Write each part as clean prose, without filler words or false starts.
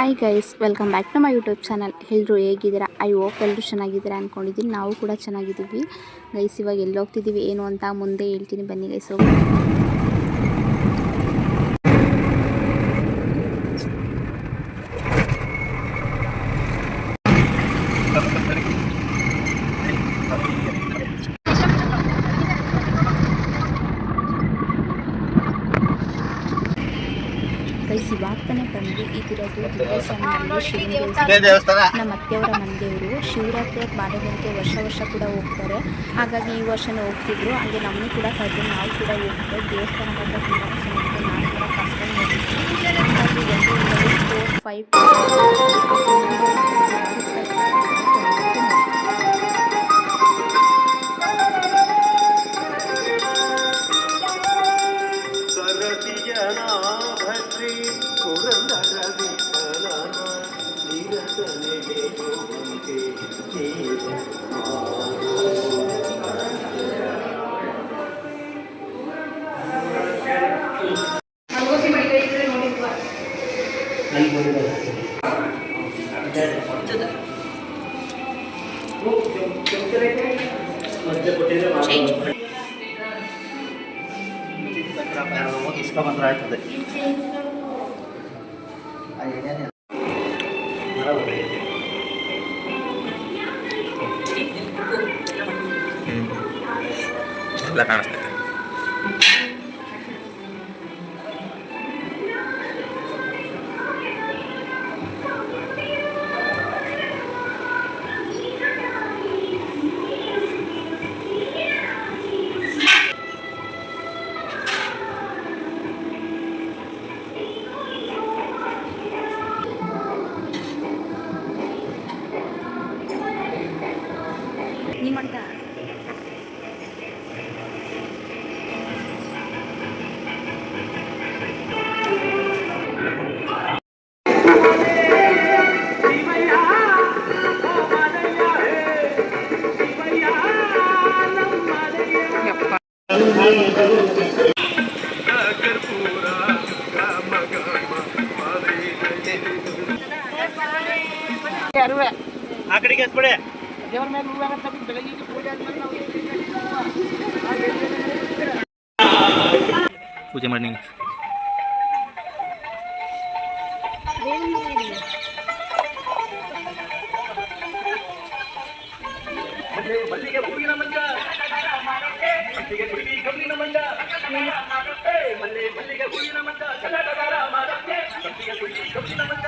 Hi guys, welcome back to my YouTube channel. ಎಲ್ಲರೂ ಹೇಗಿದ್ದೀರಾ? I hope ಎಲ್ಲರೂ ಚೆನ್ನಾಗಿದ್ದೀರಾ ಅಂದ್ಕೊಂಡಿದ್ದೀನಿ. ನಾವು ಕೂಡ ಚೆನ್ನಾಗಿದ್ದೀವಿ ಗೈಸ್. ಇವಾಗ ಎಲ್ಲಿ ಹೋಗ್ತಿದ್ದೀವಿ ಏನು ಅಂತ ಮುಂದೆ ಹೇಳ್ತೀನಿ, ಬನ್ನಿ ಗೈಸ್. ಹೋಗಿ ಗೈಸ್, ಇವಾಗ ತಾನೇ ಬಂದ್ವಿ. ಇದಿರೋದು ದಿವ್ಯಸ್ವಾಮಿನಲ್ಲಿ ಶಿವನ ದೇವಸ್ಥಾನ. ನಮ್ಮ ಅತ್ತೆಯವರ ಮನೆದೇವರು. ಶಿವರಾತ್ರಿ ಬಾಡೋದಕ್ಕೆ ವರ್ಷ ಕೂಡ ಹೋಗ್ತಾರೆ. ಹಾಗಾಗಿ ಈ ವರ್ಷನೂ ಹೋಗ್ತಿದ್ರು. ಹಾಗೆ ನಮ್ಮನ್ನು ಕೂಡ ಕರೆದು ನಾವು ಕೂಡ ಹೋಗ್ತೇವೆ. ದೇವಸ್ಥಾನ ಮಾತ್ರ ತುಂಬ ಚೆನ್ನಾಗಿದೆ. ನಾನು ಕೂಡ ಫಸ್ಟ್ ಟೈಮ್ ಹೋಗಿದ್ದೀನಿ. ಹಾಗಾಗಿ ಒಂದು 4-5 इसका बंद रहा है ಎಲ್ಲ ಕಾಣಿಸ್ತೈತೆ. ನೀ ಮಾಡ್ತಾ ಆ ಕಡೆಗೆ ಎಸ್ಬಿಡೆ. ದೇವರ ಮೇಲೆ ಹೂವಾಗತ್ತ ಬೆಳಗ್ಗೆ ಪೂಜೆ ಆದ್ಮೇಲೆ ನಾವು ಪೂಜೆ ಮಾಡಿ ಮಲ್ಲಿಗೆ ಹೂವಿನ ಮಂಜ, ಮಲ್ಲಿಗೆ ಕಬ್ಬಿನ ಮಂಜ, ಮಲ್ಲಿಗೆ ಹೂವಿನ ಮಂಜ, ಕನ್ನಡಗಾರ ಮಾಡಕ್ಕೆ ಮಲ್ಲಿಗೆ ಕಬ್ಬಿನ ಮಂಜ.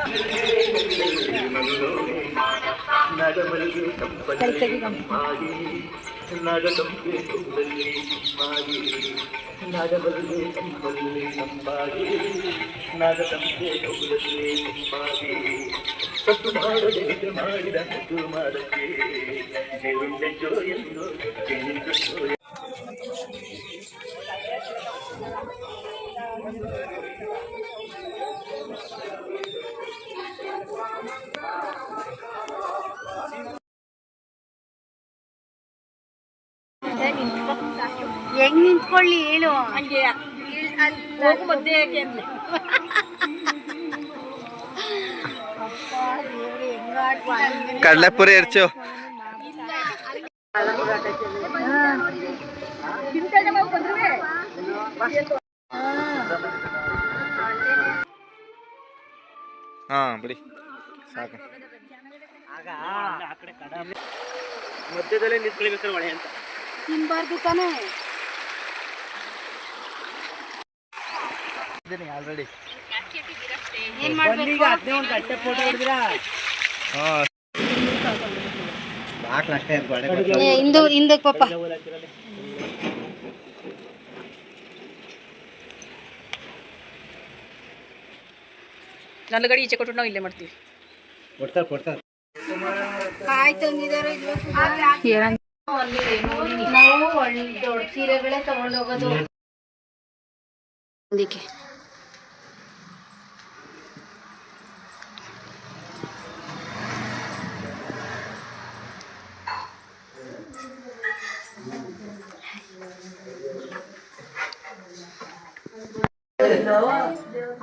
ನಗಮಲ್ಲು ಕಂಪಲ್ಲಿ ಮಾಡಿ, ನಗದಂಬೆ ತುಂಬಲ್ಲಿ ಮಾಡಿ, ನಗಮಲ್ಲು ಕಂಪಲ್ಲಿ ಮಾಡಿ, ನಗದಂಬೆ ತುಂಬಲ್ಲಿ ಮಾಡಿ, ಸತ್ತು ಮಾಡದೆ ಮಾಡಿದ ಮುದ್ದು ಮಾಡಕ್ಕೆ ಜೋ ಎಂದು ಹೆಂಗ್ ನಿಂತ್ಕೊಳ್ಳಿ ಹೇಳು. ಹಂಗೆ ಹೋಗು ಮಧ್ಯೆ ಯಾಕೆ ಅಂದ್ರೆ ಕಡಲೆಪುರಿ ಇರ್ಚು. ಹಾ ಬಿಡಿ ಸಾಕು. ಮಧ್ಯದಲ್ಲೇ ನಿಂತ್ಕೊಳ್ಬೇಕಾದ್ರೆ ಒಳ್ಳೆ ಅಂತ ತಿನ್ಬಾರ್ದು ತಾನೇ. ಆಲ್ರೆಡಿ ಏನ್ ಮಾಡ್ಬೇಕು? ಒಂದು ಗಂಟೆ ಫೋಟೋ ಹೊಡೆದಿರಾ? ಹಿಂದಕ್ಕೆ ಪಾಪ. ನನ್ನ ಗಡಿ ಈಚೆ ಕೊಟ್ಟು ನಾವು ಇಲ್ಲೇ ಮಾಡ್ತೀವಿ. ಕಾಯ್ ತಂದಿದ್ದಾರೆ. ನಾವು ದೊಡ್ಡ ಸೀರೆಗಳೇ ತಗೊಂಡೋಗೋದು. ಅದಕ್ಕೆ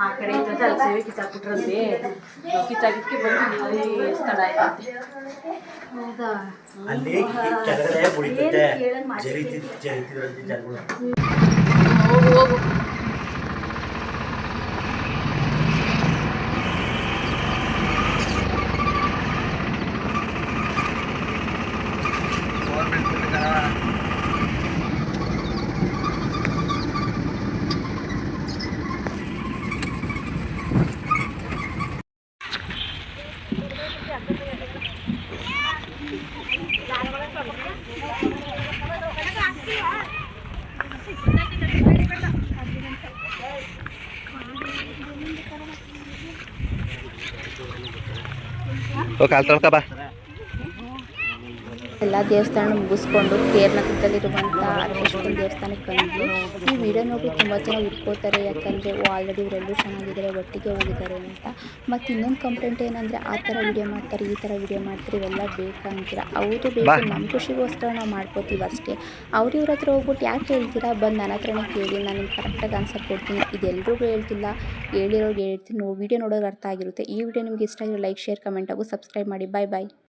ಆ ಕಡೆ ಇದ್ದದ್ದು ಅಲ್ಲಿ ಸೇವೆ ಕಿತ್ತಾಕ್ಬಿಟ್ರಲ್ಲಿ ಕಿತ್ತಾಕಿದ್ಕೆ ಬಂದು ಅಲ್ಲಿ ಸ್ಥಳ ಆಯ್ತಂತೆ. ಹೌದಾ? ಅಲ್ಲಿ ಕೆಳಗಡೆ ಕುಡಿತೈತೆ ಜರಿತಿದ್ರಂತೆ ಜನಗಳು. ಹೋಗು ಹೋಗು. ಕಾಲ್ ತೊಳ್ಕ ಬಾ. ಎಲ್ಲ ದೇವಸ್ಥಾನ ಮುಗಿಸ್ಕೊಂಡು ಕೇರಳದಲ್ಲಿರುವಂಥ ಅರ್ಕೇಶ್ವರ ದೇವಸ್ಥಾನಕ್ಕೆ ಬಂದ್ವಿ. ಈ ವಿಡಿಯೋ ನೋಡಿ ತುಂಬ ಜನ ಹುಡ್ಕೋತಾರೆ, ಯಾಕಂದರೆ ಆಲ್ರೆಡಿ ಇವರೆಲ್ಲರೂ ಚೆನ್ನಾಗಿದ್ದಾರೆ, ಒಟ್ಟಿಗೆ ಹೋಗಿದ್ದಾರೆ ಅಂತ. ಮತ್ತು ಇನ್ನೊಂದು ಕಂಪ್ಲೇಂಟ್ ಏನಂದರೆ ಆ ಥರ ವಿಡಿಯೋ ಮಾಡ್ತಾರೆ, ಈ ಥರ ವಿಡಿಯೋ ಮಾಡ್ತಾರೆ, ಇವೆಲ್ಲ ಬೇಕಂತೀರ. ಹೌದು ಬೇಕು, ನಮ್ಮ ಖುಷಿಗೋಸ್ಕರ ನಾವು ಮಾಡ್ಕೋತೀವಿ ಅಷ್ಟೇ. ಇವ್ರ ಹತ್ರ ಹೋಗ್ಬಿಟ್ಟು ಯಾಕೆ ಹೇಳ್ತೀರಾ, ಬಂದು ನನ್ನ ಹತ್ರನೇ ಕೇಳಿ, ನಾನು ನಿಮ್ಗೆ ಕರೆಕ್ಟಾಗಿ ಆನ್ಸರ್ ಕೊಡ್ತೀನಿ. ಇದೆಲ್ಲರಿಗೂ ಹೇಳ್ತಿಲ್ಲ, ಹೇಳಿರೋರಿಗೆ ಹೇಳ್ತೀನಿ. ವಿಡಿಯೋ ನೋಡೋಕೆ ಅರ್ಥ ಆಗಿರುತ್ತೆ. ಈ ವಿಡಿಯೋ ನಿಮ್ಗೆ ಇಷ್ಟ ಆಗಿರೋ ಲೈಕ್, ಶೇರ್, ಕಮೆಂಟ್ ಹಾಗೂ ಸಬ್ಸ್ಕ್ರೈಬ್ ಮಾಡಿ. ಬಾಯ್ ಬಾಯ್.